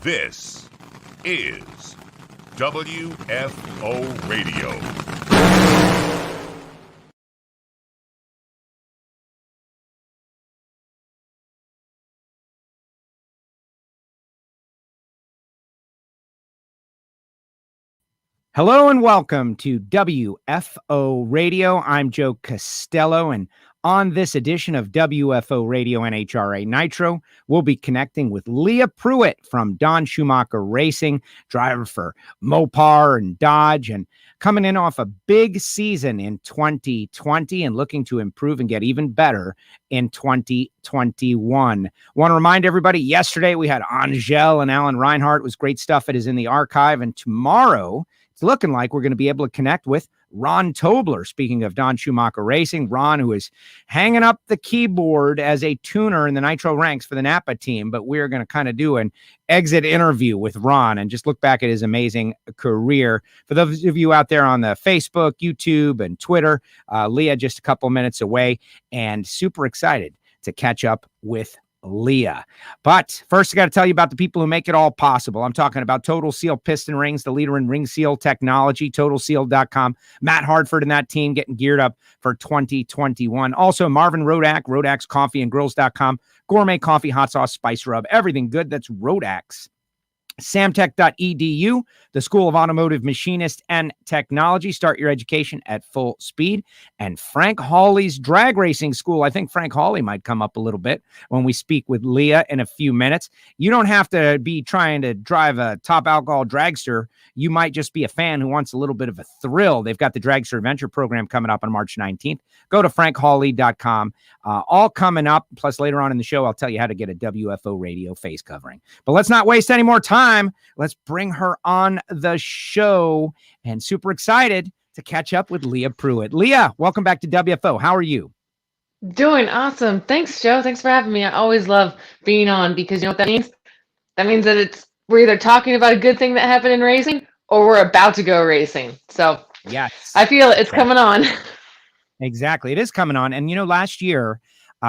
This is WFO Radio. Hello and welcome to WFO Radio. I'm Joe Castello, and on this edition of WFO Radio NHRA Nitro, we'll be connecting with Leah Pruett from Don Schumacher Racing, driver for Mopar and Dodge, and coming in off a big season in 2020 and looking to improve and get even better in 2021. Want to remind everybody, yesterday we had Angel and Alan Reinhart. It was great stuff. It is in the archive, and tomorrow it's looking like we're going to be able to connect with Ron Tobler. Speaking of Don Schumacher Racing, Ron, who is hanging up the keyboard as a tuner in the Nitro ranks for the Napa team, but we're going to kind of do an exit interview with Ron and just look back at his amazing career. For those of you out there on the Facebook, YouTube, and Twitter, Leah just a couple minutes away, and super excited to catch up with Leah. But first, I got to tell you about the people who make it all possible. I'm talking about Total Seal Piston Rings, the leader in ring seal technology, TotalSeal.com. Matt Hartford and that team getting geared up for 2021. Also, Marvin Rodak, Rodak's Coffee and Grills.com. Gourmet coffee, hot sauce, spice rub, everything good. That's Rodak's. Samtech.edu, the School of Automotive Machinist and Technology. Start your education at full speed. And Frank Hawley's Drag Racing School. I think Frank Hawley might come up a little bit when we speak with Leah in a few minutes. You don't have to be trying to drive a top alcohol dragster. You might just be a fan who wants a little bit of a thrill. They've got the Dragster Adventure program coming up on March 19th. Go to frankhawley.com. All coming up. Plus, later on in the show, I'll tell you how to get a WFO radio face covering. But let's not waste any more time. Let's bring her on the show, and super excited to catch up with Leah Pruett. Leah, welcome back to WFO. How are you? Doing awesome. Thanks, Joe. Thanks for having me. I always love being on because you know what that means? That means that we're either talking about a good thing that happened in racing or we're about to go racing. So yes, I feel it's coming on. Exactly. It is coming on. And, you know, last year,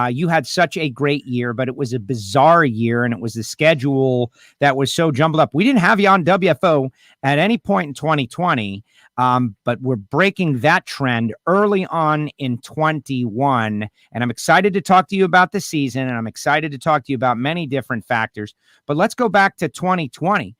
you had such a great year, but it was a bizarre year, and it was the schedule that was so jumbled up. We didn't have you on WFO at any point in 2020, but we're breaking that trend early on in 21, and I'm excited to talk to you about the season, and I'm excited to talk to you about many different factors. But let's go back to 2020.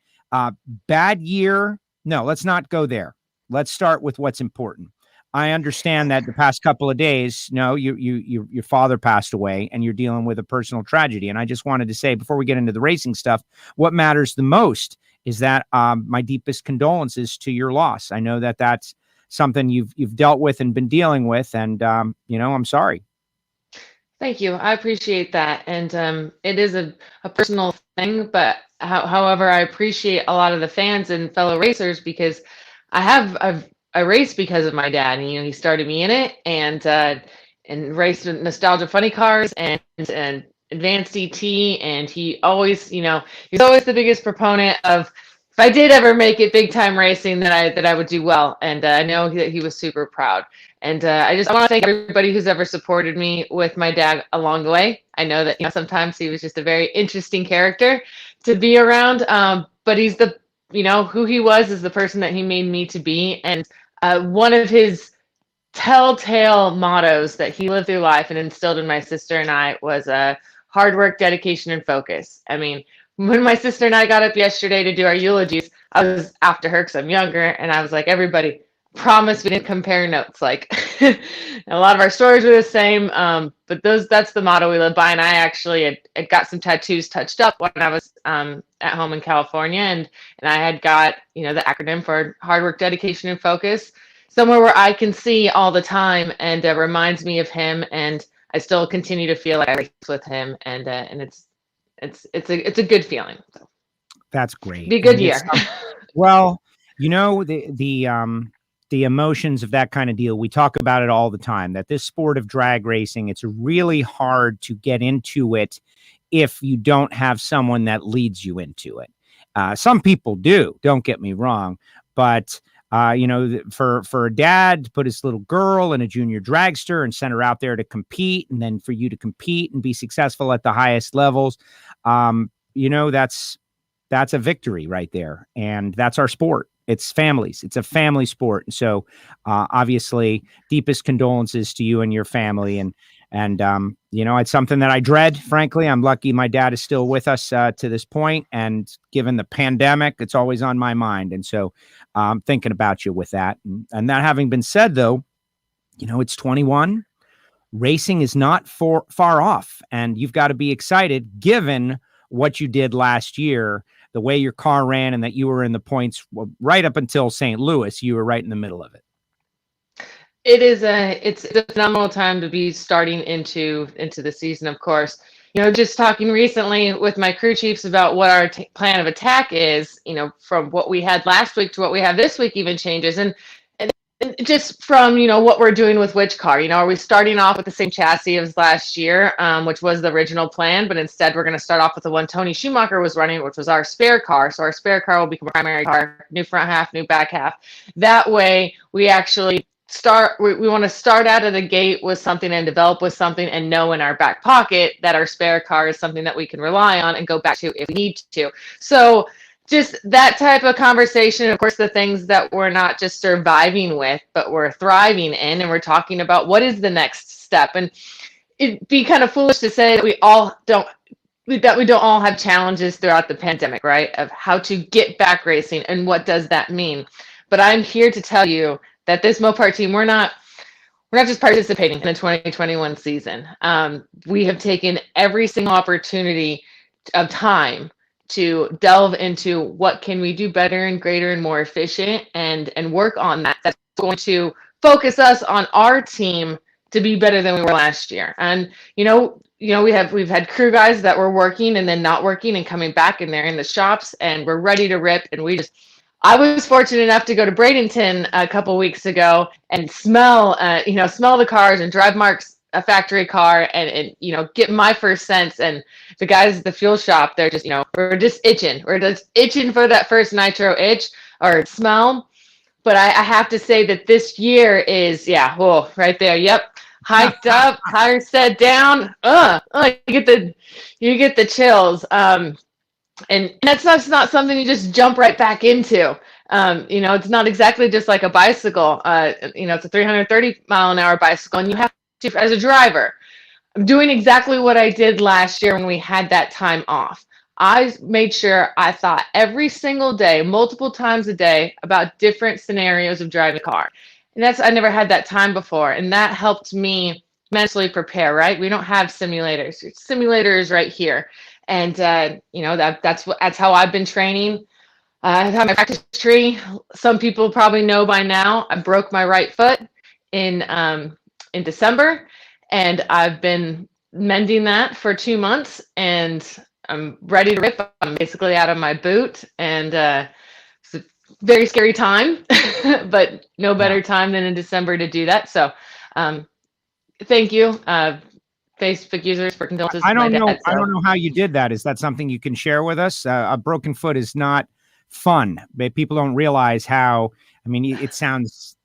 Bad year. No, let's not go there. Let's start with what's important. I understand that the past couple of days, your father passed away and you're dealing with a personal tragedy. And I just wanted to say, before we get into the racing stuff, what matters the most is that my deepest condolences to your loss. I know that that's something you've dealt with and been dealing with. And, I'm sorry. Thank you. I appreciate that. And it is a personal thing, but however, I appreciate a lot of the fans and fellow racers because I raced because of my dad, and he started me in it, and raced nostalgia funny cars and advanced ET, and he always, he's always the biggest proponent of if I did ever make it big time racing that I would do well, and I know that he was super proud, and I want to thank everybody who's ever supported me with my dad along the way. I know that sometimes he was just a very interesting character to be around, but he's who he was is the person that he made me to be. And one of his telltale mottos that he lived through life and instilled in my sister and I was hard work, dedication, and focus. I mean, when my sister and I got up yesterday to do our eulogies, I was after her because I'm younger. And I was like, everybody, promise we didn't compare notes. Like a lot of our stories were the same, but that's the motto we live by. And I actually had got some tattoos touched up when I was at home in California, and I had got the acronym for hard work, dedication, and focus somewhere where I can see all the time, and it reminds me of him, and I still continue to feel like I race with him, and it's a good feeling. So. That's great. Be a good year. Well, the emotions of that kind of deal, we talk about it all the time, that this sport of drag racing, it's really hard to get into it if you don't have someone that leads you into it. Some people do, don't get me wrong, but for a dad to put his little girl in a junior dragster and send her out there to compete, and then for you to compete and be successful at the highest levels, that's that's a victory right there. And that's our sport. It's families. It's a family sport. And so obviously deepest condolences to you and your family. And it's something that I dread, frankly. I'm lucky my dad is still with us to this point. And given the pandemic, it's always on my mind. And so I'm thinking about you with that. And that having been said, though, it's 21. Racing is not far off. And you've got to be excited given what you did last year, the way your car ran, and that you were in the points right up until St. Louis. You were right in the middle of it. It's a phenomenal time to be starting into the season, of course. Just talking recently with my crew chiefs about what our plan of attack is, from what we had last week to what we have this week even changes. And just from, what we're doing with which car, are we starting off with the same chassis as last year, which was the original plan, but instead we're going to start off with the one Tony Schumacher was running, which was our spare car. So our spare car will become a primary car, new front half, new back half. That way we actually we want to start out of the gate with something and develop with something and know in our back pocket that our spare car is something that we can rely on and go back to if we need to. So just that type of conversation, of course, the things that we're not just surviving with, but we're thriving in, and we're talking about what is the next step. And it'd be kind of foolish to say that we don't all have challenges throughout the pandemic, right? Of how to get back racing and what does that mean. But I'm here to tell you that this Mopar team, we're not just participating in the 2021 season. We have taken every single opportunity of time to delve into what can we do better and greater and more efficient and work on that. That's going to focus us on our team to be better than we were last year. And, we've had crew guys that were working and then not working and coming back, and they're in the shops and we're ready to rip. And I was fortunate enough to go to Bradenton a couple weeks ago and smell the cars and drive Mark's a factory car and get my first sense. And the guys at the fuel shop, they're just, we're just itching. We're just itching for that first nitro itch or smell. But I have to say that this year is, right there. Yep. Hiked up, tires set down. You get the chills. And that's not something you just jump right back into. It's not exactly just like a bicycle. It's a 330 mile an hour bicycle, and you have to, as a driver, I'm doing exactly what I did last year when we had that time off. I made sure I thought every single day, multiple times a day, about different scenarios of driving a car. And I never had that time before. And that helped me mentally prepare, right? We don't have simulators. Simulators right here. And, that's how I've been training. I have my practice tree. Some people probably know by now, I broke my right foot in December, and I've been mending that for 2 months, and I'm ready to rip. I'm basically out of my boot, and it's a very scary time, but no better time than in December to do that. So thank you. Facebook users for condolences. I don't know how you did that. Is that something you can share with us? A broken foot is not fun, but people don't realize how, it sounds,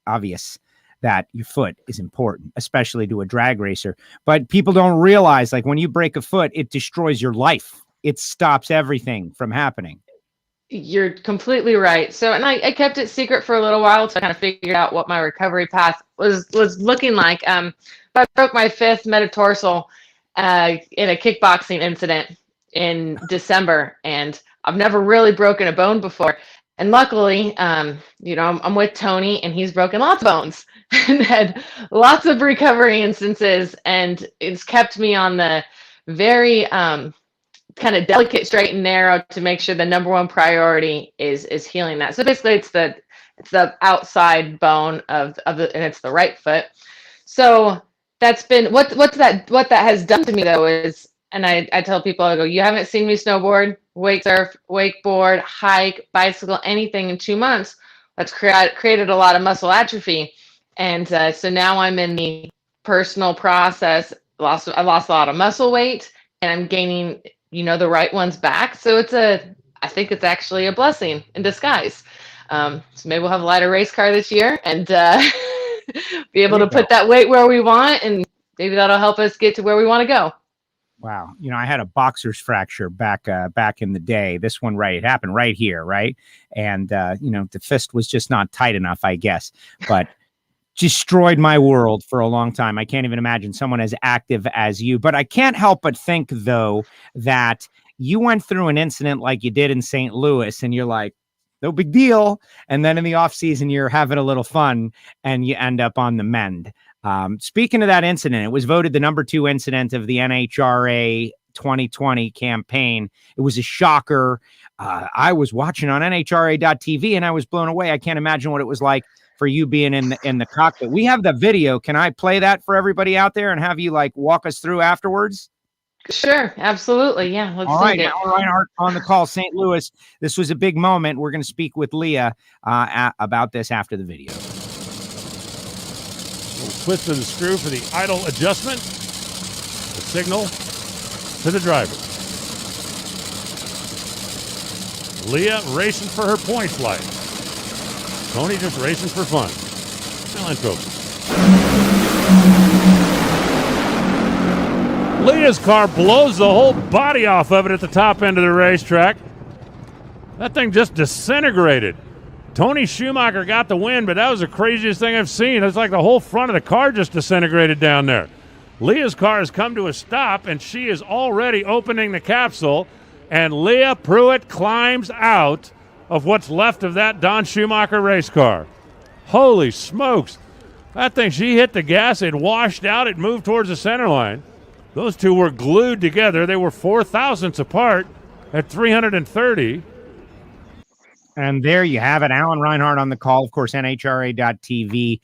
obvious that your foot is important, especially to a drag racer, but people don't realize, like, when you break a foot, it destroys your life. It stops everything from happening. You're completely right. So, and I kept it secret for a little while to kind of figure out what my recovery path was looking like. I broke my fifth metatarsal in a kickboxing incident in December, and I've never really broken a bone before. And luckily, I'm with Tony, and he's broken lots of bones and had lots of recovery instances, and it's kept me on the very kind of delicate straight and narrow to make sure the number one priority is healing that. So basically, it's the outside bone of the, and it's the right foot. So that's been what that has done to me, though, is, and I tell people, I go, you haven't seen me snowboard, wake surf, wakeboard, hike, bicycle, anything in 2 months. That's created a lot of muscle atrophy. And so now I'm in the personal process. I lost a lot of muscle weight, and I'm gaining, the right ones back. So I think it's actually a blessing in disguise. So maybe we'll have a lighter race car this year and be able to put that weight where we want, and maybe that'll help us get to where we want to go. Wow. I had a boxer's fracture back in the day. This one, right, it happened right here, right? And the fist was just not tight enough, I guess. But destroyed my world for a long time. I can't even imagine someone as active as you. But I can't help but think, though, that you went through an incident like you did in St. Louis, and you're like, no big deal. And then in the off season, you're having a little fun and you end up on the mend. Speaking of that incident, it was voted the number 2 incident of the NHRA 2020 campaign. It was a shocker. I was watching on NHRA.tv and I was blown away. I can't imagine what it was like for you being in the cockpit. We have the video. Can I play that for everybody out there and have you walk us through afterwards? Sure, absolutely. Yeah, let's All right, it. Now Reinhardt on the call, St. Louis. This was a big moment. We're going to speak with Leah about this after the video. Twist of the screw for the idle adjustment. The signal to the driver. Leah racing for her points light. Tony just racing for fun. Allen Trophy. Leah's car blows the whole body off of it at the top end of the racetrack. That thing just disintegrated. Tony Schumacher got the win, but that was the craziest thing I've seen. It's like the whole front of the car just disintegrated down there. Leah's car has come to a stop, and she is already opening the capsule, and Leah Pruett climbs out of what's left of that Don Schumacher race car. Holy smokes. That thing, she hit the gas, it washed out, it moved towards the center line. Those two were glued together. They were 4 thousandths apart at 330. And there you have it. Alan Reinhardt on the call, of course, NHRA.tv.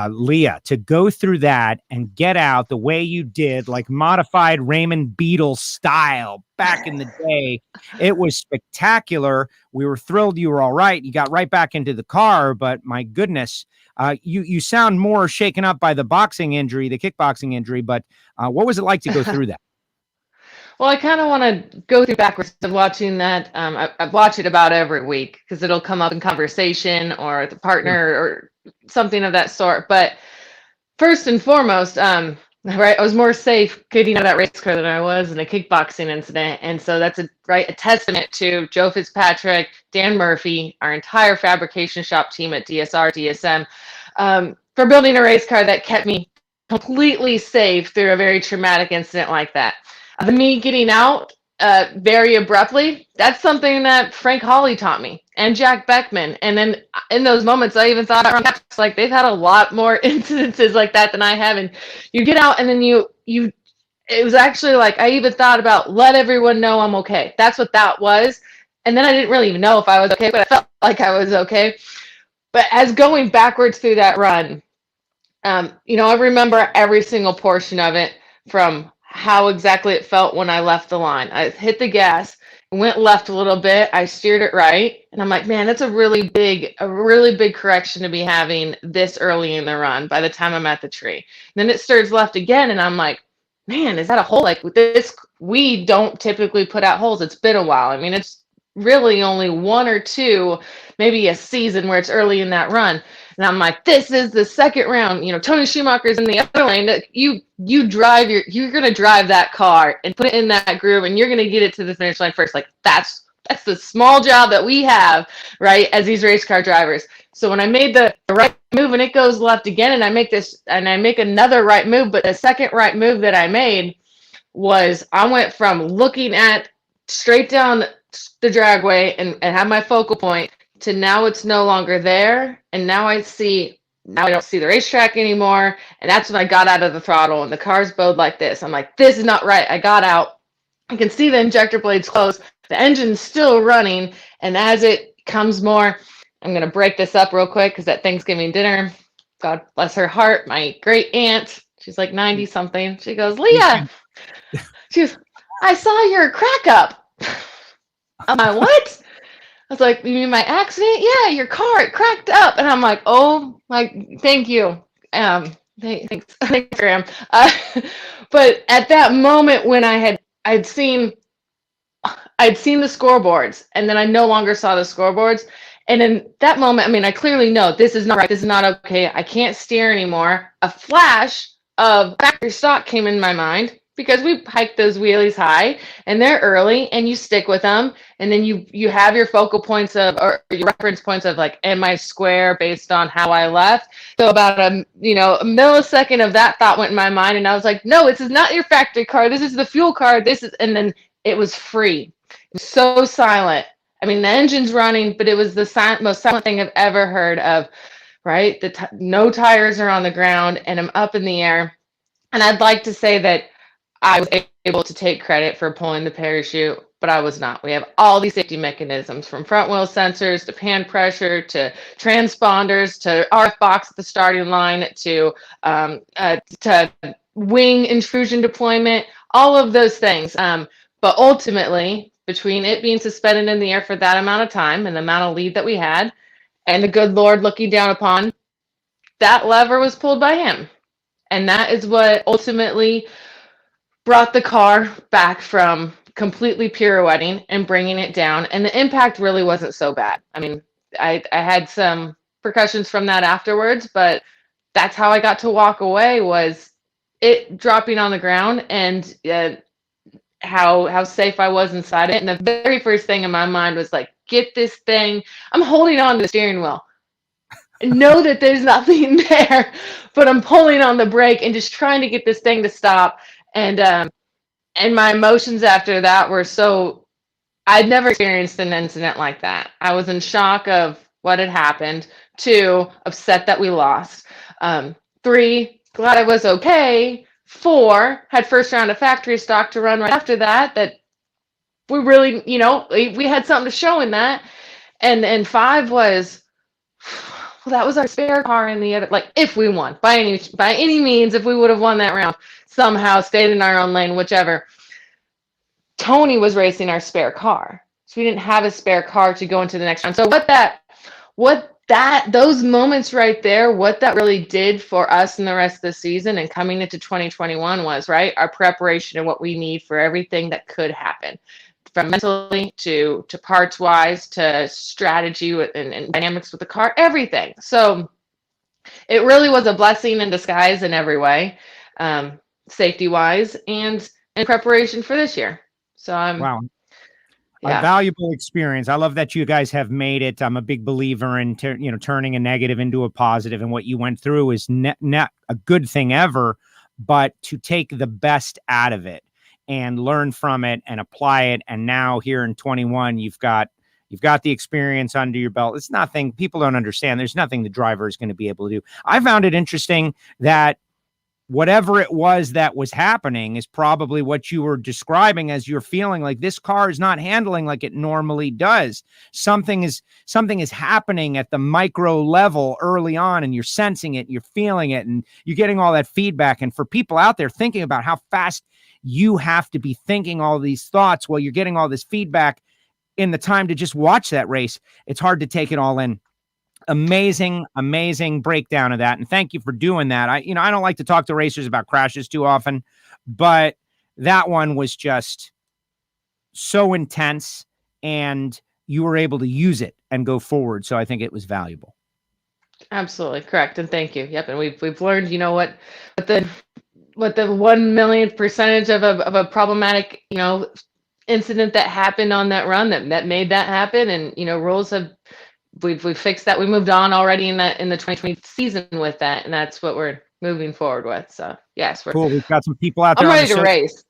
Leah, to go through that and get out the way you did, like modified Raymond Beadle style back in the day, it was spectacular. We were thrilled you were all right. You got right back into the car, but my goodness, you sound more shaken up by the boxing injury, the kickboxing injury, but what was it like to go through that? Well, I kind of want to go through backwards of watching that. I watch it about every week because it'll come up in conversation or the partner or something of that sort. But first and foremost, right, I was more safe getting out of that race car than I was in a kickboxing incident. And so that's a testament to Joe Fitzpatrick, Dan Murphy, our entire fabrication shop team at DSR, DSM, for building a race car that kept me completely safe through a very traumatic incident like that. Me getting out very abruptly, that's something that Frank Hawley taught me and Jack Beckman. And then in those moments, I even thought, like, they've had a lot more incidences like that than I have. And you get out and then it was actually like, I even thought about let everyone know I'm okay. That's what that was. And then I didn't really even know if I was okay, but I felt like I was okay. But as going backwards through that run, I remember every single portion of it, from how exactly it felt when I left the line. I hit the gas, went left a little bit, I steered it right, and I'm like, man, that's a really big correction to be having this early in the run by the time I'm at the tree. And then it steers left again, and I'm like, man, is that a hole? Like, with this, we don't typically put out holes. It's been a while. I mean, it's really only 1 or 2, maybe a season where it's early in that run. And I'm like, this is the second round. Tony Schumacher's in the other lane. You're going to drive that car and put it in that groove, and you're going to get it to the finish line first. Like, that's the small job that we have, right, as these race car drivers. So when I made the right move and it goes left again, and I make another right move, but the second right move that I made was I went from looking at straight down the dragway and have my focal point to now it's no longer there, and now I don't see the racetrack anymore. And that's when I got out of the throttle and the car's bowed like this. I'm like, this is not right. I got out. I can see the injector blades close. The engine's still running, and as it comes more, I'm going to break this up real quick because at Thanksgiving dinner, God bless her heart, my great aunt, she's like 90 something. She goes, Leah, I saw your crack up. I'm like, what? I was like, you mean my accident? Yeah, your car, it cracked up. And I'm like, oh, thank you. Thanks, Graham. But at that moment when I'd seen the scoreboards, and then I no longer saw the scoreboards. And in that moment, I mean, I clearly know this is not right. This is not okay. I can't steer anymore. A flash of factory stock came in my mind. because we hike those wheelies high and they're early and you stick with them. And then you have your focal points of, or your reference points of like, am I square based on how I left? So about a millisecond of that thought went in my mind. And I was like, no, this is not your factory car. This is the fuel car. And then it was free. It was so silent. I mean, the engine's running, but it was the most silent thing I've ever heard of, right? No tires are on the ground and I'm up in the air. And I'd like to say that I was able to take credit for pulling the parachute, but I was not. We have all these safety mechanisms, from front wheel sensors to pan pressure to transponders to RF box at the starting line to wing intrusion deployment, all of those things. But ultimately, between it being suspended in the air for that amount of time and the amount of lead that we had, and the good Lord looking down upon, that lever was pulled by him. And that is what ultimately brought the car back from completely pirouetting and bringing it down. And the impact really wasn't so bad. I mean, I had some repercussions from that afterwards, but that's how I got to walk away, was it dropping on the ground and how safe I was inside it. And the very first thing in my mind was like, get this thing. I'm holding on to the steering wheel. I know that there's nothing there, but I'm pulling on the brake and just trying to get this thing to stop. And my emotions after that were so, I'd never experienced an incident like that. I was in shock of what had happened. 2, upset that we lost. 3, glad I was okay. 4, had first round of factory stock to run right after that we really, we had something to show in that. And 5 was, well, that was our spare car in the other, like, if we won by any means, if we would have won that round, somehow stayed in our own lane, whichever. Tony was racing our spare car, so we didn't have a spare car to go into the next round. So those moments right there, what that really did for us in the rest of the season and coming into 2021 was, right, our preparation and what we need for everything that could happen, from mentally to parts wise to strategy and dynamics with the car, everything. So it really was a blessing in disguise in every way, safety wise and in preparation for this year. So wow. Yeah. A valuable experience. I love that you guys have made it. I'm a big believer in turning a negative into a positive, and what you went through is not a good thing ever, but to take the best out of it and learn from it and apply it. And now here in 21, you've got the experience under your belt. It's nothing people don't understand. There's nothing the driver is going to be able to do. I found it interesting that whatever it was that was happening is probably what you were describing as you're feeling like this car is not handling like it normally does. Something is happening at the micro level early on, and you're sensing it, you're feeling it, and you're getting all that feedback. And for people out there thinking about how fast you have to be thinking all these thoughts while you're getting all this feedback in the time to just watch that race, it's hard to take it all in. Amazing breakdown of that. And thank you for doing that. I don't like to talk to racers about crashes too often, but that one was just so intense and you were able to use it and go forward. So I think it was valuable. Absolutely correct. And thank you. Yep. And we've learned, what the 1 millionth percentage of a problematic, incident that happened on that run that made that happen. And, rules we've fixed that. We moved on already in the 2020 season with that. And that's what we're moving forward with. So yes, cool. We've got some people out there. I'm ready to race.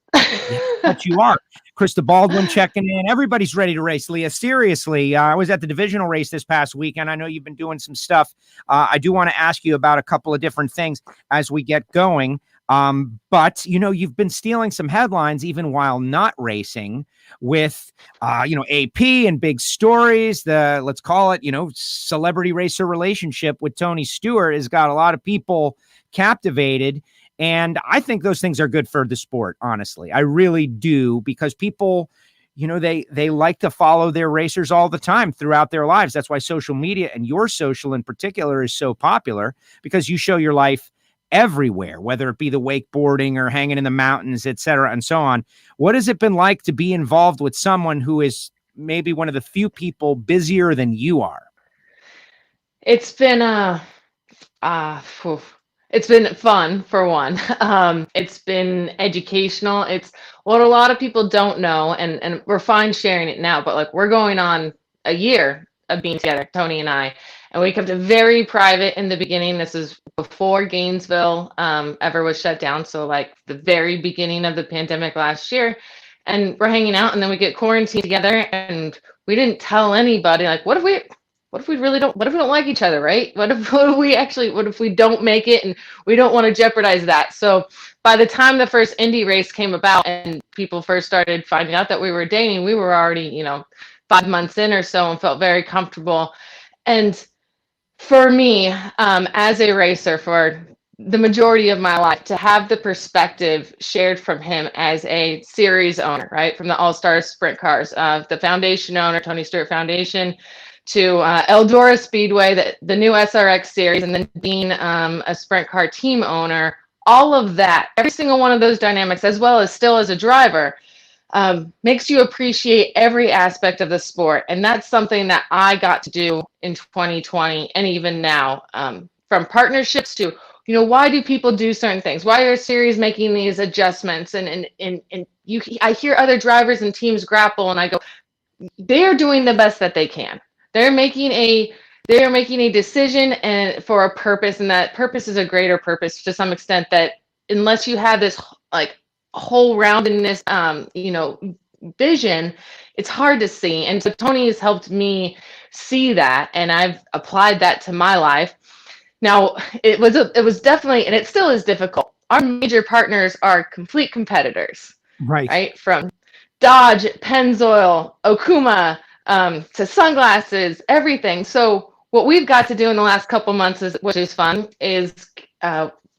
But you are. Krista Baldwin checking in. Everybody's ready to race, Leah. Seriously, I was at the divisional race this past weekend. I know you've been doing some stuff. I do want to ask you about a couple of different things as we get going. But you've been stealing some headlines even while not racing with, AP and big stories. Let's call it, celebrity racer relationship with Tony Stewart has got a lot of people captivated. And I think those things are good for the sport. Honestly, I really do, because people, they like to follow their racers all the time throughout their lives. That's why social media, and your social in particular, is so popular, because you show your life everywhere, whether it be the wakeboarding or hanging in the mountains, et cetera, and so on. What has it been like to be involved with someone who is maybe one of the few people busier than you are? It's been It's been fun for one. It's been educational. It's what a lot of people don't know, and we're fine sharing it now, but like we're going on a year of being together, Tony and I, and we kept it very private in the beginning. This is before Gainesville ever was shut down, so like the very beginning of the pandemic last year, and we're hanging out, and then we get quarantined together, and we didn't tell anybody. Like, what if we really don't, what if we don't like each other, right? What if we don't make it and we don't want to jeopardize that? So by the time the first Indy race came about and people first started finding out that we were dating, we were already, 5 months in or so and felt very comfortable. And for me, as a racer for the majority of my life, to have the perspective shared from him as a series owner, right? From the All-Star Sprint Cars, the foundation owner, Tony Stewart Foundation, to Eldora Speedway, the new SRX series, and then being a sprint car team owner, all of that, every single one of those dynamics, as well as still as a driver, makes you appreciate every aspect of the sport. And that's something that I got to do in 2020 and even now, from partnerships to, why do people do certain things? Why are series making these adjustments? And I hear other drivers and teams grapple, and I go, they're doing the best that they can. They're making a decision and for a purpose, and that purpose is a greater purpose to some extent, that unless you have this like whole roundedness, vision, it's hard to see. And so Tony has helped me see that, and I've applied that to my life. Now, it was definitely, and it still is difficult. Our major partners are complete competitors, right? From Dodge, Pennzoil, Okuma, to sunglasses, everything. So what we've got to do in the last couple months, which is fun, is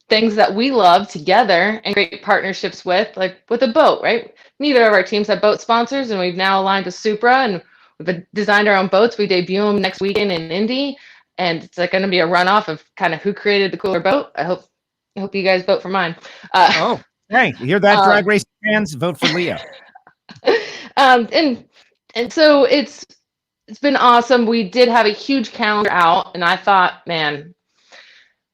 things that we love together and great partnerships with, like with a boat, right? Neither of our teams have boat sponsors, and we've now aligned with Supra, and we've designed our own boats. We debut them next weekend in Indy, and it's like going to be a runoff of kind of who created the cooler boat. I hope you guys vote for mine. Hey, you hear that, drag race fans? Vote for Leah. And so it's been awesome. We did have a huge calendar out, and I thought, man,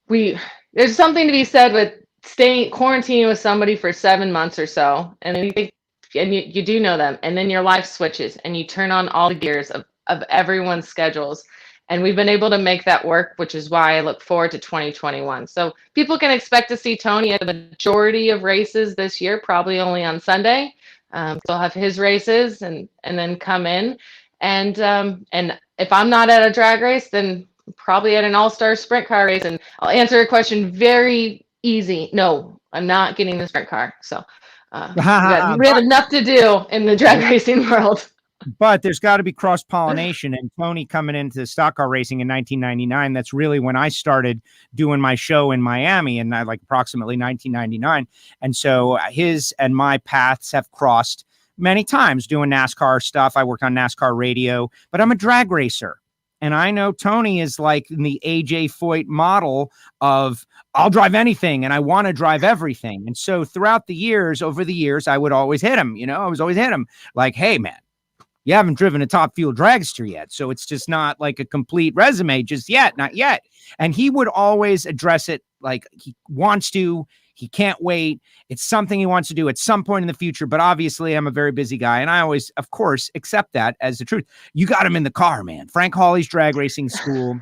there's something to be said with staying quarantining with somebody for 7 months or so, and then you do know them, and then your life switches, and you turn on all the gears of everyone's schedules, and we've been able to make that work, which is why I look forward to 2021. So people can expect to see Tony at the majority of races this year, probably only on Sunday. So I'll have his races and then come in. And if I'm not at a drag race, then probably at an all-star sprint car race. And I'll answer a question very easy. No, I'm not getting the sprint car. So we have enough to do in the drag racing world. But there's got to be cross-pollination, and Tony coming into stock car racing in 1999, that's really when I started doing my show in Miami in like approximately 1999. And so his and my paths have crossed many times doing NASCAR stuff. I worked on NASCAR radio, but I'm a drag racer. And I know Tony is like the AJ Foyt model of I'll drive anything and I want to drive everything. And so over the years, I would always hit him, I was always hit him like, hey, man, you haven't driven a top fuel dragster yet. So it's just not like a complete resume just yet, not yet. And he would always address it like he wants to, he can't wait. It's something he wants to do at some point in the future. But obviously I'm a very busy guy. And I always, of course, accept that as the truth. You got him in the car, man. Frank Hawley's drag racing school.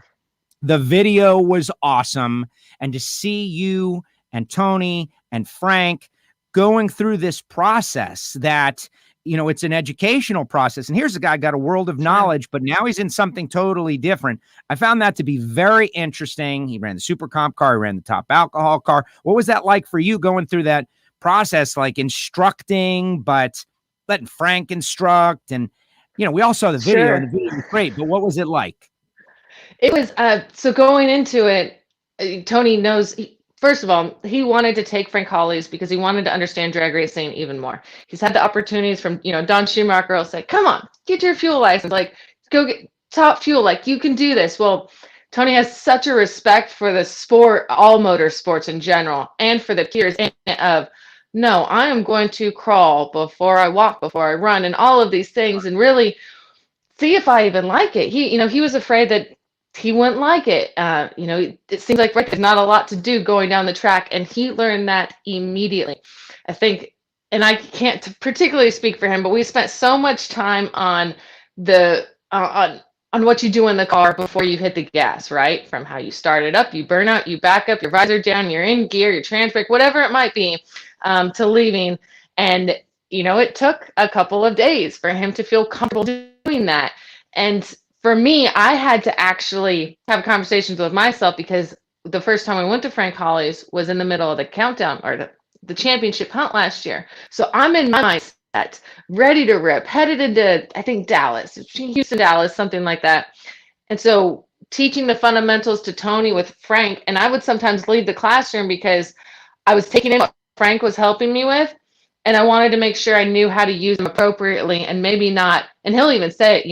The video was awesome. And to see you and Tony and Frank going through this process that, it's an educational process. And here's a guy got a world of knowledge, but now he's in something totally different. I found that to be very interesting. He ran the super comp car, he ran the top alcohol car. What was that like for you going through that process, like instructing, but letting Frank instruct? And, we all saw the video and the video was great, but what was it like? It was, so going into it, Tony knows, first of all, he wanted to take Frank Hawley's because he wanted to understand drag racing even more. He's had the opportunities from, Don Schumacher will say, come on, get your fuel license, like go get top fuel, like you can do this. Well, Tony has such a respect for the sport, all motorsports in general, and for the peers of, no, I am going to crawl before I walk, before I run, and all of these things, and really see if I even like it. He was afraid that he wouldn't like it. It seems like there's not a lot to do going down the track, and he learned that immediately. I think, and I can't particularly speak for him, but we spent so much time on the on what you do in the car before you hit the gas, right? From how you start it up, you burn out, you back up, your visor down, you're in gear, your trans brake, whatever it might be, to leaving. And, it took a couple of days for him to feel comfortable doing that. And for me, I had to actually have conversations with myself, because the first time I went to Frank Holly's was in the middle of the countdown, or the championship hunt last year. So I'm in my mindset, ready to rip, headed into, I think, Dallas, Houston, Dallas, something like that. And so teaching the fundamentals to Tony with Frank, and I would sometimes leave the classroom because I was taking in what Frank was helping me with, and I wanted to make sure I knew how to use them appropriately, and maybe not, and he'll even say,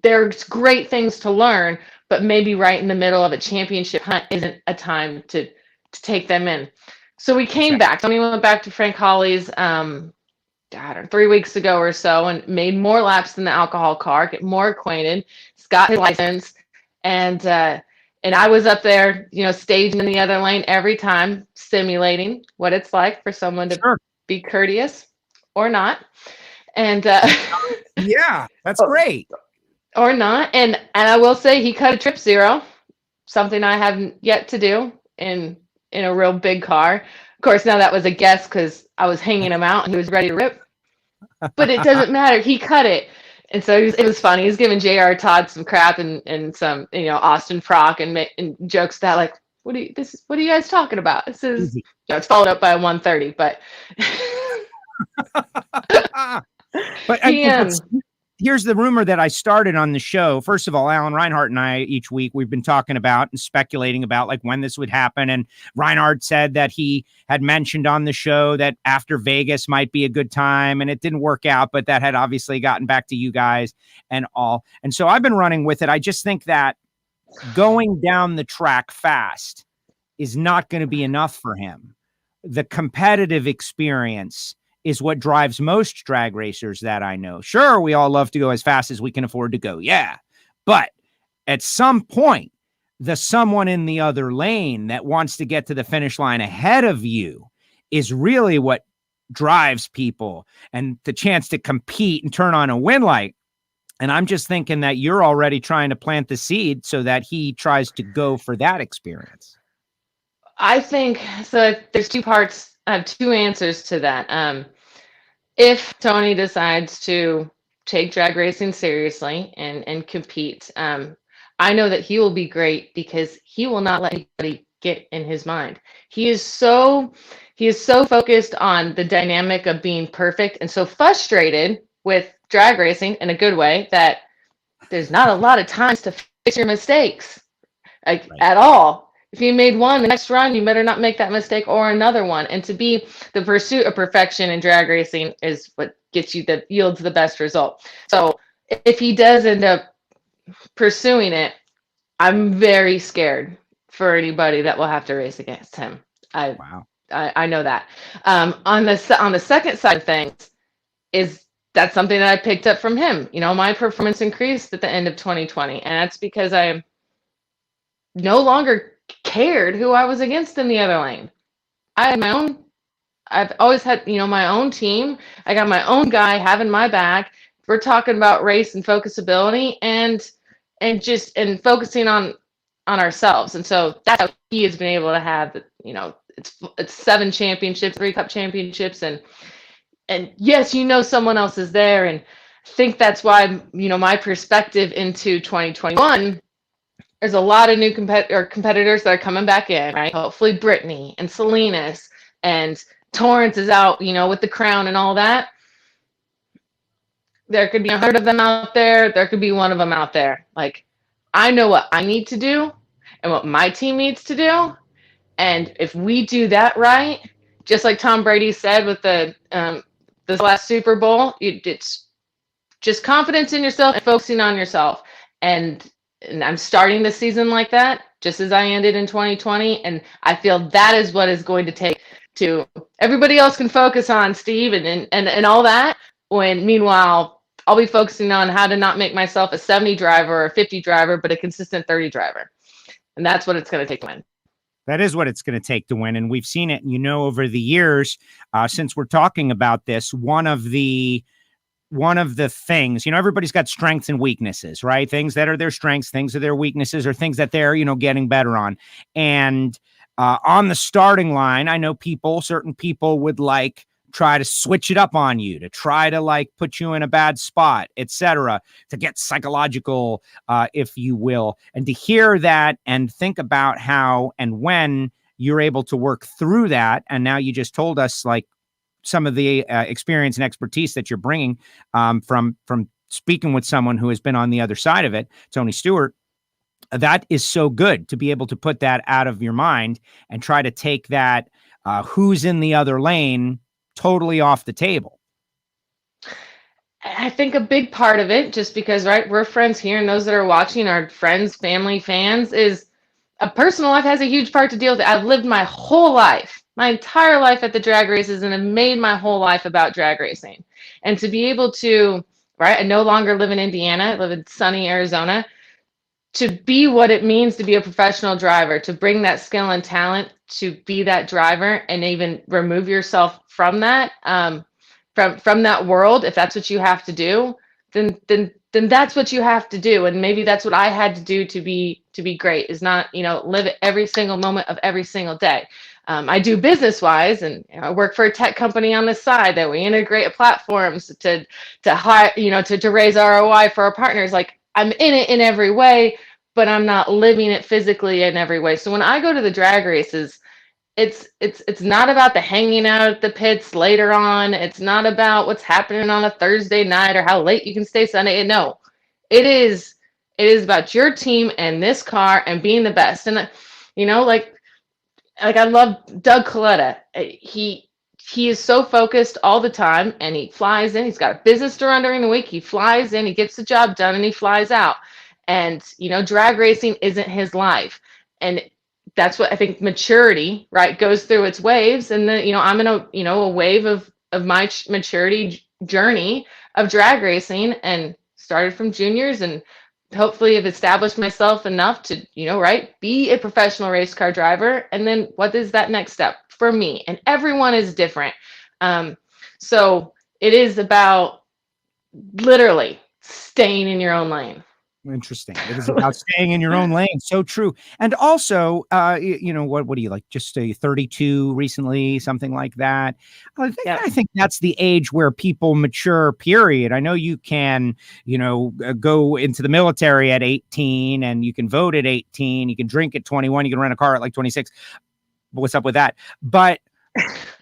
there's great things to learn, but maybe right in the middle of a championship hunt isn't a time to take them in. So we came back. Tony went back to Frank Holly's 3 weeks ago or so, and made more laps in the alcohol car, get more acquainted. He's got his license, and I was up there, staging in the other lane every time, simulating what it's like for someone to be courteous or not. And yeah, that's great. Or not. And I will say he cut a trip zero, something I haven't yet to do in a real big car. Of course, now that was a guess because I was hanging him out and he was ready to rip. But it doesn't matter. He cut it. And so it was funny. He was giving J.R. Todd some crap and some, Austin Frock and jokes that, like, what are you guys talking about? This is, it's followed up by a 130, but. Here's the rumor that I started on the show. First of all, Alan Reinhart and I, each week, we've been talking about and speculating about like when this would happen. And Reinhart said that he had mentioned on the show that after Vegas might be a good time, and it didn't work out, but that had obviously gotten back to you guys and all. And so I've been running with it. I just think that going down the track fast is not going to be enough for him. The competitive experience is what drives most drag racers that I know. Sure, we all love to go as fast as we can afford to go. Yeah. But at some point, the someone in the other lane that wants to get to the finish line ahead of you is really what drives people, and the chance to compete and turn on a win light. And I'm just thinking that you're already trying to plant the seed so that he tries to go for that experience. I think so. There's two parts. I have two answers to that. If Tony decides to take drag racing seriously and compete, I know that he will be great because he will not let anybody get in his mind. He is so focused on the dynamic of being perfect and so frustrated with drag racing in a good way that there's not a lot of times to fix your mistakes, at all. If you made one, the next run, you better not make that mistake or another one. And to be the pursuit of perfection in drag racing is what yields the best result. So if he does end up pursuing it, I'm very scared for anybody that will have to race against him. I know that. On the second side of things that's something that I picked up from him. My performance increased at the end of 2020, and that's because I no longer cared who I was against in the other lane. I've always had, my own team. I got my own guy having my back. We're talking about race and focusability and focusing on ourselves. And so that's how he has been able to have, it's 7 championships, 3 cup championships. And yes, someone else is there. And I think that's why, my perspective into 2021, there's a lot of new competitors that are coming back in, right? Hopefully Brittany and Salinas and Torrance is out, with the crown and all that. There could be 100 of them out there. There could be one of them out there. Like, I know what I need to do and what my team needs to do. And if we do that right, just like Tom Brady said with this last Super Bowl, it's just confidence in yourself and focusing on yourself. And I'm starting the season like that, just as I ended in 2020. And I feel that is what is going to take everybody else can focus on Steve and all that. When meanwhile, I'll be focusing on how to not make myself a 70 driver or a 50 driver, but a consistent 30 driver. And that's what it's going to take to win. That is what it's going to take to win. And we've seen it, over the years, since we're talking about this, one of the things, everybody's got strengths and weaknesses, right? Things that are their strengths, things that are their weaknesses, or things that they're, getting better on. And on the starting line, I know certain people would try to switch it up on you, to try to put you in a bad spot, etc., to get psychological, if you will. And to hear that and think about how and when you're able to work through that. And now you just told us some of the experience and expertise that you're bringing from speaking with someone who has been on the other side of it, Tony Stewart. That is so good to be able to put that out of your mind and try to take that who's in the other lane totally off the table. I think a big part of it, just because, right, we're friends here and those that are watching are friends, family, fans, is a personal life has a huge part to deal with. I've lived my whole life, my entire life at the drag races, and have made my whole life about drag racing. And to be able to, right, I no longer live in Indiana, I live in sunny Arizona, to be what it means to be a professional driver, to bring that skill and talent, to be that driver, and even remove yourself from that, from that world. If that's what you have to do, then that's what you have to do. And maybe that's what I had to do to be great, is not, live it every single moment of every single day. I do business wise, and I work for a tech company on the side that we integrate platforms to hire, to raise ROI for our partners. I'm in it in every way, but I'm not living it physically in every way. So when I go to the drag races, it's not about the hanging out at the pits later on. It's not about what's happening on a Thursday night or how late you can stay Sunday. No, it is about your team and this car and being the best. And I love Doug Coletta. He is so focused all the time, and he flies in. He's got a business to run during the week. He flies in, he gets the job done, and he flies out. And, drag racing isn't his life. And that's what I think maturity, right, goes through its waves. And then, I'm in a wave of my maturity journey of drag racing, and started from juniors, and hopefully have established myself enough to, be a professional race car driver. And then what is that next step for me? And everyone is different. So it is about literally staying in your own lane. Interesting. It is about staying in your own lane. So true. And also, what do you like? Just 32 recently, something like that. I think that's the age where people mature, period. I know you can, go into the military at 18, and you can vote at 18, you can drink at 21, you can rent a car at 26. What's up with that? But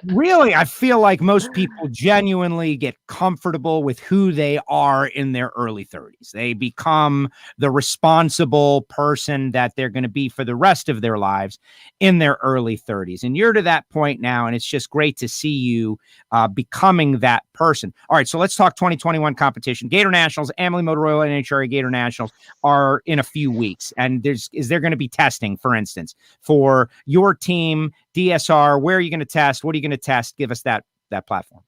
really, I feel like most people genuinely get comfortable with who they are in their early 30s. They become the responsible person that they're going to be for the rest of their lives in their early 30s. And you're to that point now, and it's just great to see you becoming that person. All right, so let's talk 2021 competition. Gatornationals, Amalie Motor Oil and NHRA Gatornationals are in a few weeks. And is there going to be testing, for instance, for your team, DSR? Where are you going to test? What are you going to test? Give us that platform.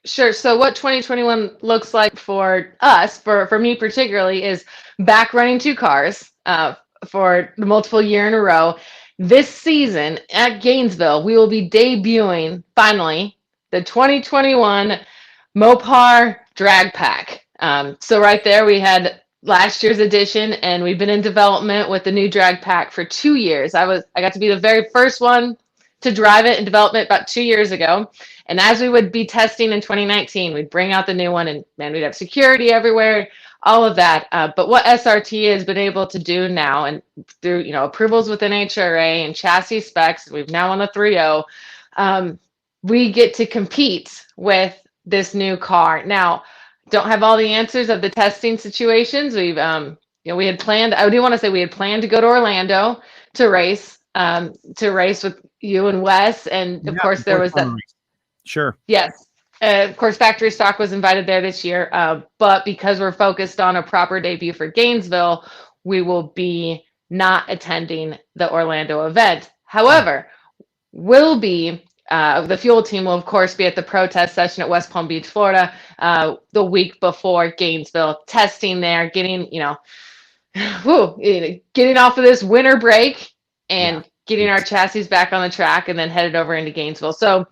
Sure. So what 2021 looks like for us, for me particularly, is back running 2 cars for the multiple year in a row. This season at Gainesville, we will be debuting finally the 2021 Mopar Drag Pack. So right there, we had last year's edition, and we've been in development with the new Drag Pack for 2 years. I got to be the very first one to drive it in development about 2 years ago. And as we would be testing in 2019, we'd bring out the new one, and man, we'd have security everywhere, all of that. But what SRT has been able to do now, and through approvals with NHRA and chassis specs, we've now on a 3.0, we get to compete with this new car. Now, don't have all the answers of the testing situations. We had planned, I do want to say we had planned to go to Orlando to race with you and Wes. And of course there was that. Sure. Yes. Of course, Factory Stock was invited there this year. But because we're focused on a proper debut for Gainesville, we will be not attending the Orlando event. However, will be The fuel team will, of course, be at the protest session at West Palm Beach, Florida, the week before Gainesville, testing there, getting, getting off of this winter break and getting our chassis back on the track and then headed over into Gainesville. So,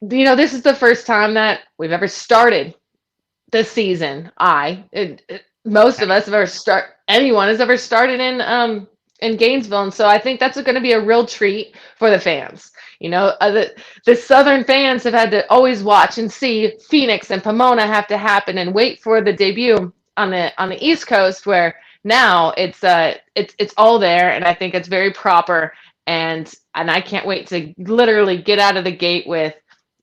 this is the first time that we've ever started the season. Most of us have ever anyone has ever started in Gainesville. And so I think that's going to be a real treat for the fans. The Southern fans have had to always watch and see Phoenix and Pomona have to happen and wait for the debut on the East Coast, where now it's all there. And I think it's very proper. And I can't wait to literally get out of the gate with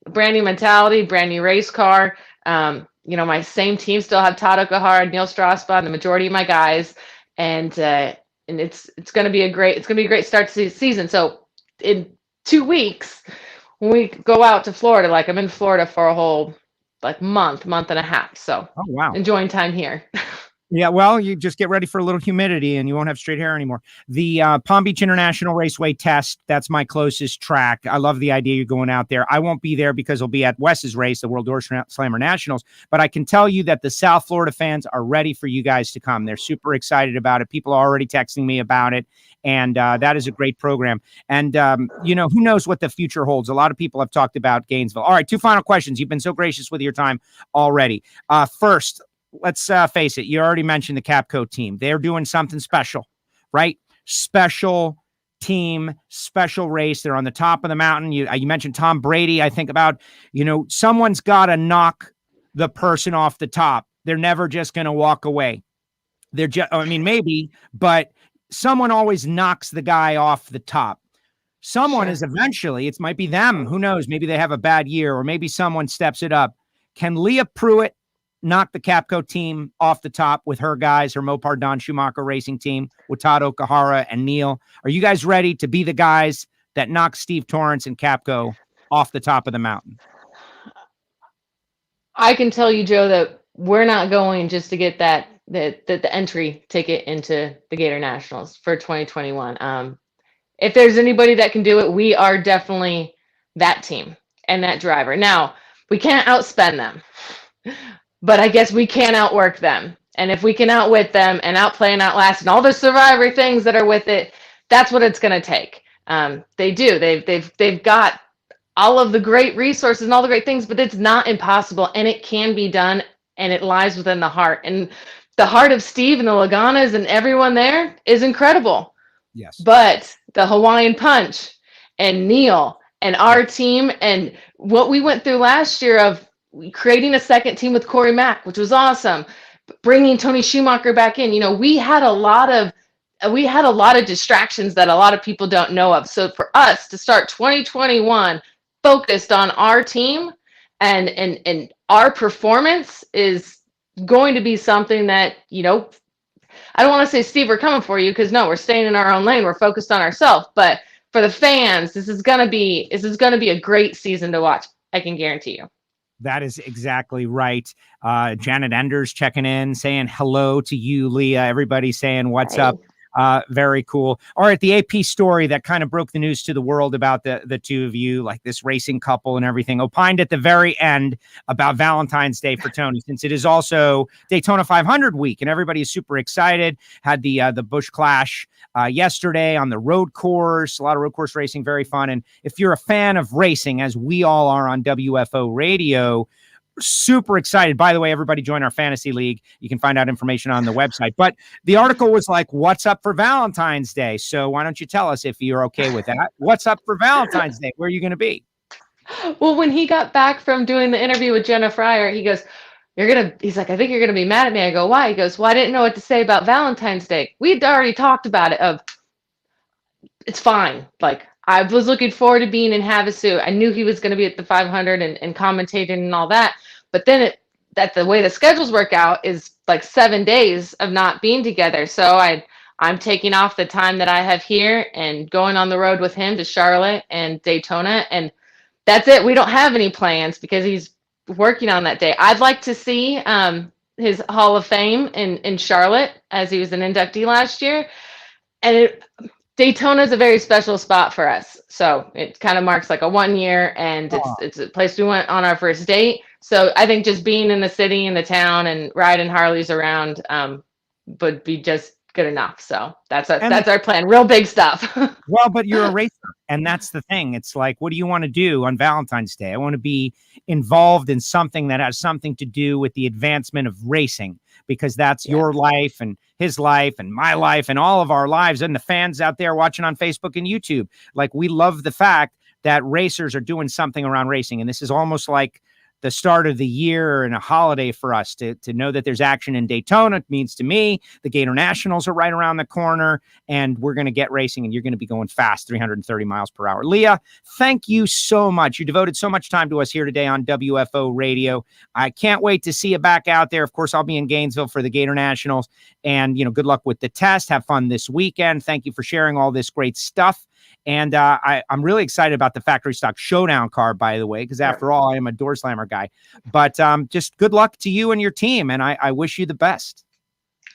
a brand new mentality, brand new race car. My same team still have Todd Okahara, Neil Strasbaugh, the majority of my guys. And it's going to be a great start to the season. So in 2 weeks, when we go out to Florida, I'm in Florida for a whole month and a half. So enjoying time here. Yeah, well, you just get ready for a little humidity and you won't have straight hair anymore. The Palm Beach International Raceway test, that's my closest track. I love the idea you're going out there. I won't be there because I'll be at Wes's race, the World Door Slammer Nationals, but I can tell you that the South Florida fans are ready for you guys to come. They're super excited about it. People are already texting me about it, and that is a great program. And, who knows what the future holds? A lot of people have talked about Gainesville. All right, 2 final questions. You've been so gracious with your time already. First, let's face it. You already mentioned the Capco team. They're doing something special, right? Special team, special race. They're on the top of the mountain. You mentioned Tom Brady. I think about, someone's got to knock the person off the top. They're never just going to walk away. They're just, maybe, but someone always knocks the guy off the top. Someone is eventually, it might be them. Who knows? Maybe they have a bad year, or maybe someone steps it up. Can Leah Pruett knock the Capco team off the top with her guys, her Mopar Don Schumacher racing team with Todd Okahara and Neil? Are you guys ready to be the guys that knock Steve Torrance and Capco off the top of the mountain? I can tell you, Joe, that we're not going just to get the entry ticket into the Gatornationals for 2021. If there's anybody that can do it, we are definitely that team and that driver. Now, we can't outspend them, but I guess we can outwork them. And if we can outwit them and outplay and outlast and all the survivor things that are with it, that's what it's going to take. They do. They've got all of the great resources and all the great things, but it's not impossible, and it can be done, and it lies within the heart. And the heart of Steve and the Laganas and everyone there is incredible. Yes. But the Hawaiian Punch and Neil and our team and what we went through last year of creating a second team with Corey Mack, which was awesome, bringing Tony Schumacher back in. We had a lot of distractions that a lot of people don't know of. So for us to start 2021 focused on our team and our performance is going to be something that, I don't want to say, Steve, we're coming for you, because no, we're staying in our own lane. We're focused on ourselves. But for the fans, this is going to be a great season to watch. I can guarantee you. That is exactly right. Janet Enders checking in, saying hello to you, Leah. Everybody saying what's up. Very cool. All right, the AP story that kind of broke the news to the world about the two of you, like this racing couple and everything, opined at the very end about Valentine's Day for Tony, since it is also Daytona 500 week, and everybody is super excited. Had the Busch Clash yesterday on the road course, a lot of road course racing, very fun. And if you're a fan of racing, as we all are on WFO Radio, super excited. By the way, everybody join our fantasy league. You can find out information on the website. But the article was like, what's up for Valentine's Day? So why don't you tell us, if you're okay with that? What's up for Valentine's Day? Where are you going to be? Well, when he got back from doing the interview with Jenna Fryer, he goes, he's like, I think you're going to be mad at me. I go, why? He goes, well, I didn't know what to say about Valentine's Day. We had already talked about it. It's fine. I was looking forward to being in Havasu. I knew he was going to be at the 500 and commentating and all that. But then that the way the schedules work out is 7 days of not being together. So I'm taking off the time that I have here and going on the road with him to Charlotte and Daytona. And that's it. We don't have any plans because he's working on that day. I'd like to see his Hall of Fame in Charlotte, as he was an inductee last year. And Daytona is a very special spot for us. So it kind of marks like a 1 year, and it's a place we went on our first date. So I think just being in the city, in the town, and riding Harleys around would be just good enough. So that's our plan. Real big stuff. Well, but you're a racer, and that's the thing. It's like, what do you want to do on Valentine's Day? I want to be involved in something that has something to do with the advancement of racing, because that's your life and his life and my life and all of our lives, and the fans out there watching on Facebook and YouTube. Like, we love the fact that racers are doing something around racing, and this is almost like the start of the year and a holiday for us to know that there's action in Daytona. It means to me, the Gatornationals are right around the corner, and we're going to get racing, and you're going to be going fast, 330 miles per hour. Leah, thank you so much. You devoted so much time to us here today on WFO Radio. I can't wait to see you back out there. Of course, I'll be in Gainesville for the Gatornationals, and, good luck with the test. Have fun this weekend. Thank you for sharing all this great stuff. And I'm really excited about the Factory Stock Showdown car, by the way, because after all, I am a door slammer guy. But just good luck to you and your team, and I wish you the best.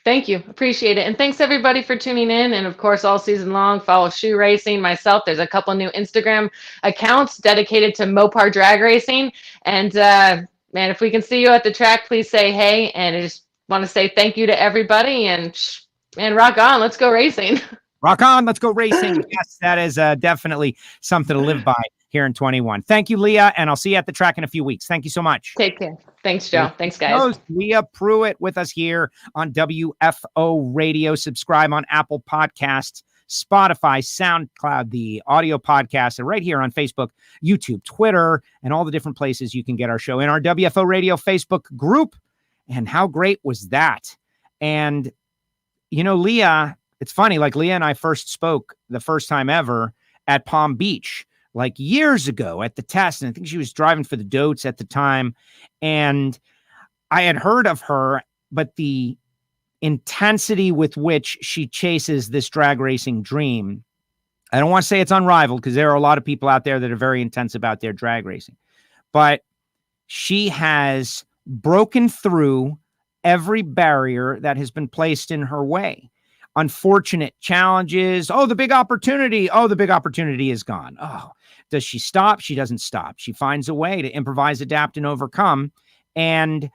Thank you. Appreciate it. And thanks, everybody, for tuning in. And, of course, all season long, follow Shoe Racing. Myself, there's a couple new Instagram accounts dedicated to Mopar drag racing. And, man, if we can see you at the track, please say hey. And I just want to say thank you to everybody. And rock on. Let's go racing. Rock on. Let's go racing. Yes, that is definitely something to live by here in 21. Thank you, Leah, and I'll see you at the track in a few weeks. Thank you so much. Take care. Thanks, Joe. Thanks, guys. Leah Pruett with us here on WFO Radio. Subscribe on Apple Podcasts, Spotify, SoundCloud, the audio podcast, and right here on Facebook, YouTube, Twitter, and all the different places you can get our show in our WFO Radio Facebook group. And how great was that? And, Leah, it's funny, like Leah and I first spoke the first time ever at Palm Beach, like years ago at the test. And I think she was driving for the Dotes at the time. And I had heard of her, but the intensity with which she chases this drag racing dream, I don't want to say it's unrivaled, because there are a lot of people out there that are very intense about their drag racing. But she has broken through every barrier that has been placed in her way. Unfortunate challenges. Oh, the big opportunity. Oh, the big opportunity is gone. Oh, does she stop? She doesn't stop. She finds a way to improvise, adapt, and overcome. And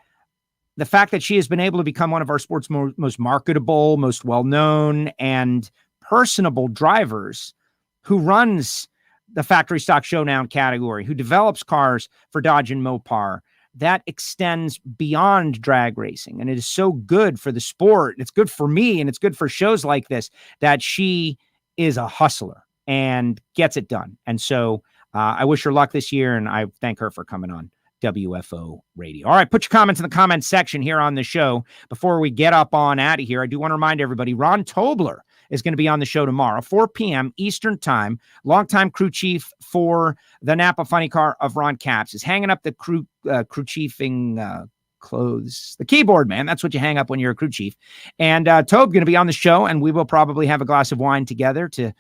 the fact that she has been able to become one of our sport's most marketable, most well-known, and personable drivers, who runs the Factory Stock Showdown category, who develops cars for Dodge and Mopar, that extends beyond drag racing. And it is so good for the sport. It's good for me, and it's good for shows like this, that she is a hustler and gets it done. And so I wish her luck this year, and I thank her for coming on WFO Radio. All right, put your comments in the comments section here on the show. Before we get up on out of here, I do want to remind everybody, Ron Tobler is going to be on the show tomorrow, 4 p.m. Eastern time. Longtime crew chief for the Napa Funny Car of Ron Capps is hanging up the crew chiefing clothes, the keyboard, man. That's what you hang up when you're a crew chief. And Tobe going to be on the show, and we will probably have a glass of wine together to,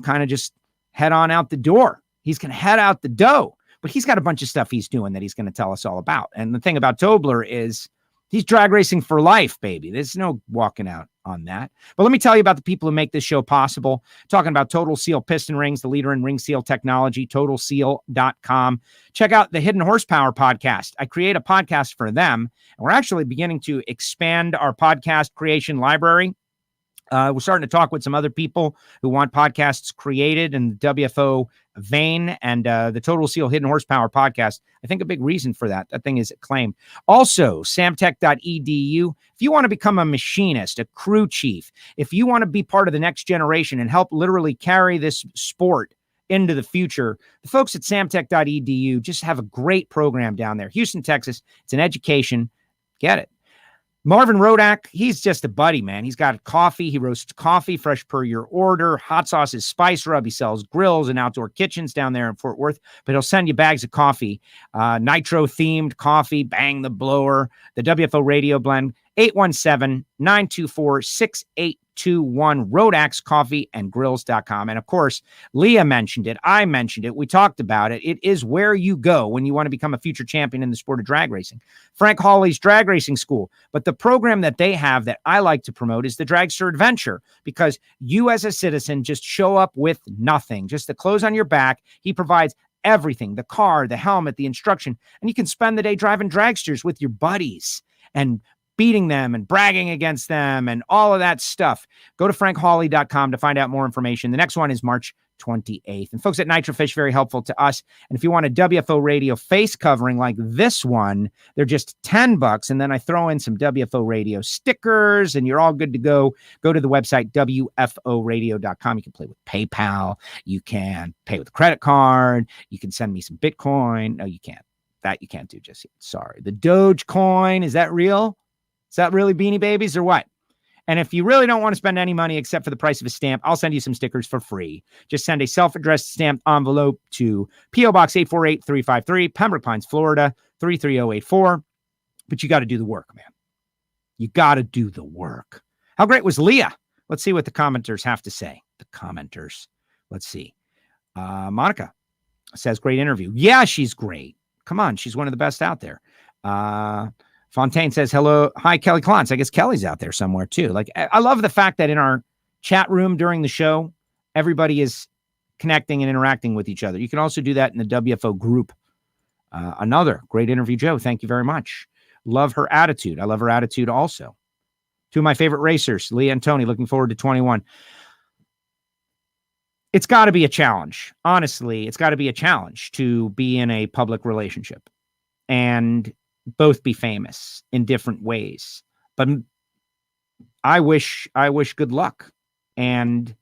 kind of just head on out the door. He's going to head out the dough, but he's got a bunch of stuff he's doing that he's going to tell us all about. And the thing about Tobler is he's drag racing for life, baby. There's no walking out on that. But let me tell you about the people who make this show possible. Talking about Total Seal Piston Rings, the leader in ring seal technology, totalseal.com. Check out the Hidden Horsepower podcast. I create a podcast for them, and we're actually beginning to expand our podcast creation library. We're starting to talk with some other people who want podcasts created in the WFO vein, and the Total Seal Hidden Horsepower podcast, I think a big reason for that. That thing is acclaimed. Also, samtech.edu. If you want to become a machinist, a crew chief, if you want to be part of the next generation and help literally carry this sport into the future, the folks at samtech.edu just have a great program down there. Houston, Texas. It's an education. Get it. Marvin Rodak, he's just a buddy, man. He's got coffee. He roasts coffee fresh per your order. Hot sauce is Spice Rub. He sells grills and outdoor kitchens down there in Fort Worth, but he'll send you bags of coffee. Nitro-themed coffee, Bang the Blower, the WFO Radio Blend, 817-924-6822. roadaxecoffeeandgrills.com. And of course, Leah mentioned it. I mentioned it. We talked about it. It is where you go when you want to become a future champion in the sport of drag racing. Frank Hawley's Drag Racing School. But the program that they have that I like to promote is the Dragster Adventure, because you as a citizen just show up with nothing, just the clothes on your back. He provides everything, the car, the helmet, the instruction, and you can spend the day driving dragsters with your buddies and beating them and bragging against them and all of that stuff. Go to frankhawley.com to find out more information. The next one is March 28th. And folks at Nitrofish, very helpful to us. And if you want a WFO Radio face covering like this one, they're just $10. And then I throw in some WFO Radio stickers and you're all good to go. Go to the website, WFOradio.com. You can play with PayPal. You can pay with a credit card. You can send me some Bitcoin. No, you can't. That you can't do just yet. Sorry. The Dogecoin, is that real? Is that really Beanie Babies or what? And if you really don't want to spend any money except for the price of a stamp, I'll send you some stickers for free. Just send a self-addressed stamped envelope to P.O. Box 848353, Pembroke Pines, Florida, 33084. But you got to do the work, man. You got to do the work. How great was Leah? Let's see what the commenters have to say. The commenters. Let's see. Monica says, great interview. Yeah, she's great. Come on. She's one of the best out there. Fontaine says, hello. Hi, Kelly Klontz. I guess Kelly's out there somewhere too. Like, I love the fact that in our chat room during the show, everybody is connecting and interacting with each other. You can also do that in the WFO group. Another great interview, Joe. Thank you very much. Love her attitude. I love her attitude also. Two of my favorite racers, Leah and Tony, looking forward to 21. It's got to be a challenge. Honestly, it's got to be a challenge to be in a public relationship and both be famous in different ways. But I wish good luck. And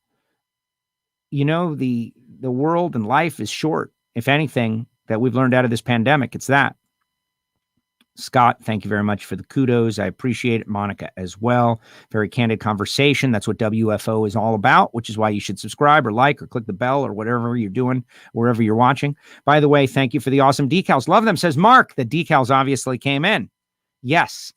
you know, the world and life is short. If anything that we've learned out of this pandemic, it's that. Scott, thank you very much for the kudos. I appreciate it. Monica as well. Very candid conversation. That's what WFO is all about, which is why you should subscribe or like or click the bell or whatever you're doing, wherever you're watching. By the way, thank you for the awesome decals. Love them, says Mark. The decals obviously came in. Yes.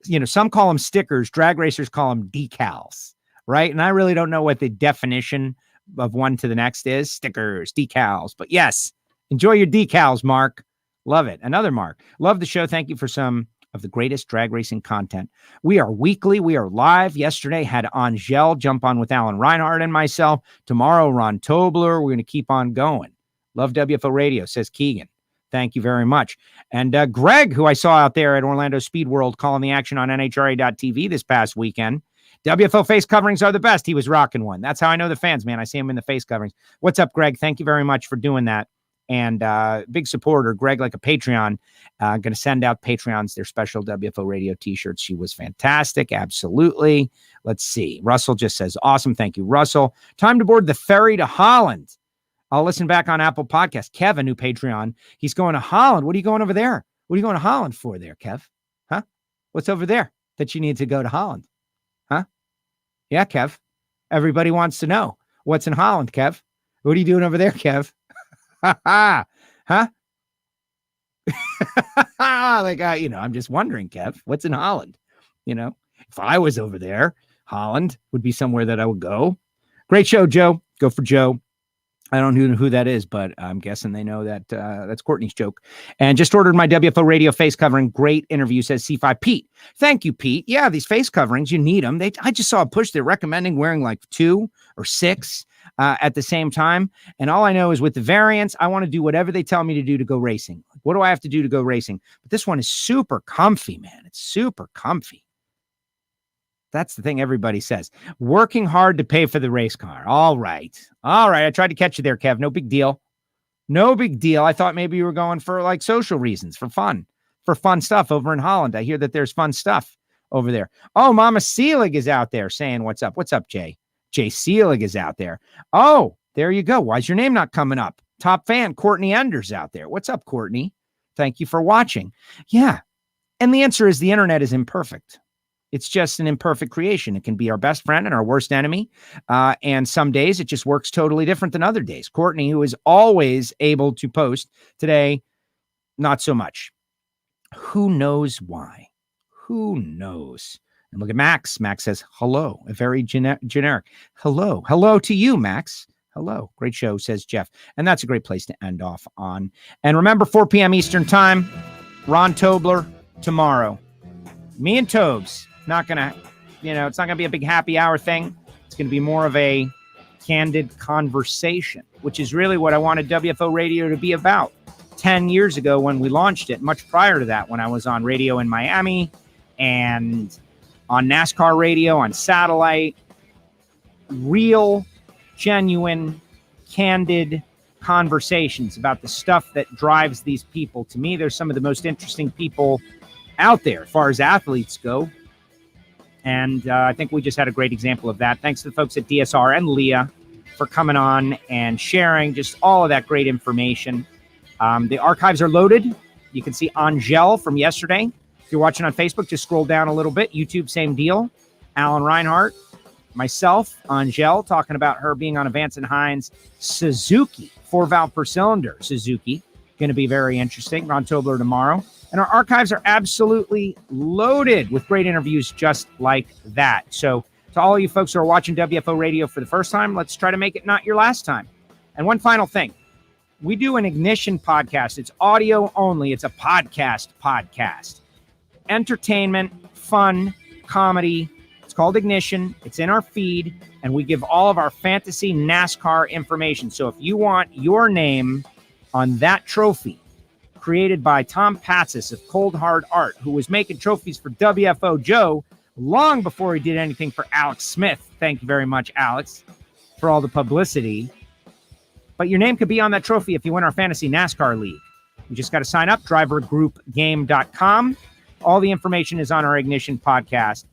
You know, some call them stickers. Drag racers call them decals, right? And I really don't know what the definition of one to the next is. Stickers, decals. But yes, enjoy your decals, Mark. Love it. Another Mark. Love the show. Thank you for some of the greatest drag racing content. We are weekly. We are live. Yesterday had Angel jump on with Alan Reinhardt and myself. Tomorrow, Ron Tobler. We're going to keep on going. Love WFO Radio, says Keegan. Thank you very much. And Greg, who I saw out there at Orlando Speed World calling the action on NHRA.TV this past weekend. WFO face coverings are the best. He was rocking one. That's how I know the fans, man. I see him in the face coverings. What's up, Greg? Thank you very much for doing that. And big supporter, Greg, like a Patreon, going to send out Patreons their special WFO Radio t-shirts. She was fantastic. Absolutely. Let's see. Russell just says, awesome. Thank you, Russell. Time to board the ferry to Holland. I'll listen back on Apple Podcast. Kev, a new Patreon. He's going to Holland. What are you going over there? What are you going to Holland for there, Kev? Huh? What's over there that you need to go to Holland? Huh? Yeah, Kev. Everybody wants to know what's in Holland, Kev. What are you doing over there, Kev? Huh? Like, I'm just wondering, Kev, what's in Holland? You know, if I was over there, Holland would be somewhere that I would go. Great show, Joe. Go for Joe. I don't know who that is, but I'm guessing they know that that's Courtney's joke. And just ordered my WFO Radio face covering. Great interview, says C5. Pete, thank you, Pete. Yeah, these face coverings, you need them. I just saw a push. They're recommending wearing like 2 or 6 at the same time. And all I know is with the variants, I want to do whatever they tell me to do to go racing. What do I have to do to go racing? But this one is super comfy, man. It's super comfy. That's the thing everybody says. Working hard to pay for the race car. All right. I tried to catch you there, Kev. No big deal. No big deal. I thought maybe you were going for like social reasons, for fun stuff over in Holland. I hear that there's fun stuff over there. Oh, Mama Seelig is out there saying, what's up? What's up, Jay? Jay Seelig is out there. Oh, there you go. Why is your name not coming up? Top fan, Courtney Enders out there. What's up, Courtney? Thank you for watching. Yeah. And the answer is the internet is imperfect. It's just an imperfect creation. It can be our best friend and our worst enemy. And some days it just works totally different than other days. Courtney, who is always able to post, today, not so much. Who knows why? Who knows? And look at Max. Max says, hello, a very generic. Hello. Hello to you, Max. Hello. Great show, says Jeff. And that's a great place to end off on. And remember, 4 p.m. Eastern time, Ron Tobler tomorrow. Me and Tobes. Not going to, it's not going to be a big happy hour thing. It's going to be more of a candid conversation, which is really what I wanted WFO Radio to be about 10 years ago when we launched it. Much prior to that, when I was on radio in Miami and on NASCAR radio, on satellite, real, genuine, candid conversations about the stuff that drives these people. To me, they're some of the most interesting people out there as far as athletes go. And I think we just had a great example of that. Thanks to the folks at DSR and Leah for coming on and sharing just all of that great information. The archives are loaded. You can see Angel from yesterday. If you're watching on Facebook, just scroll down a little bit. YouTube, same deal. Alan Reinhart, myself, Angel, talking about her being on a Vance and Hines Suzuki, 4-valve per cylinder Suzuki. Going to be very interesting. Ron Tobler tomorrow. And our archives are absolutely loaded with great interviews just like that. So to all you folks who are watching WFO Radio for the first time, let's try to make it not your last time. And one final thing. We do an Ignition podcast. It's audio only. It's a podcast. Entertainment, fun, comedy. It's called Ignition. It's in our feed, and we give all of our fantasy NASCAR information. So if you want your name on that trophy created by Tom Patsis of Cold Hard Art, who was making trophies for WFO Joe long before he did anything for Alex Smith. Thank you very much, Alex, for all the publicity. But your name could be on that trophy if you win our fantasy NASCAR league. You just got to sign up, drivergroupgame.com. All the information is on our Ignition podcast.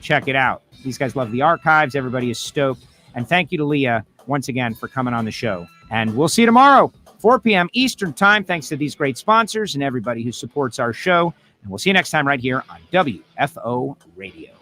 Check it out. These guys love the archives. Everybody is stoked. And thank you to Leah once again for coming on the show. And we'll see you tomorrow, 4 p.m. Eastern time. Thanks to these great sponsors and everybody who supports our show. And we'll see you next time right here on WFO Radio.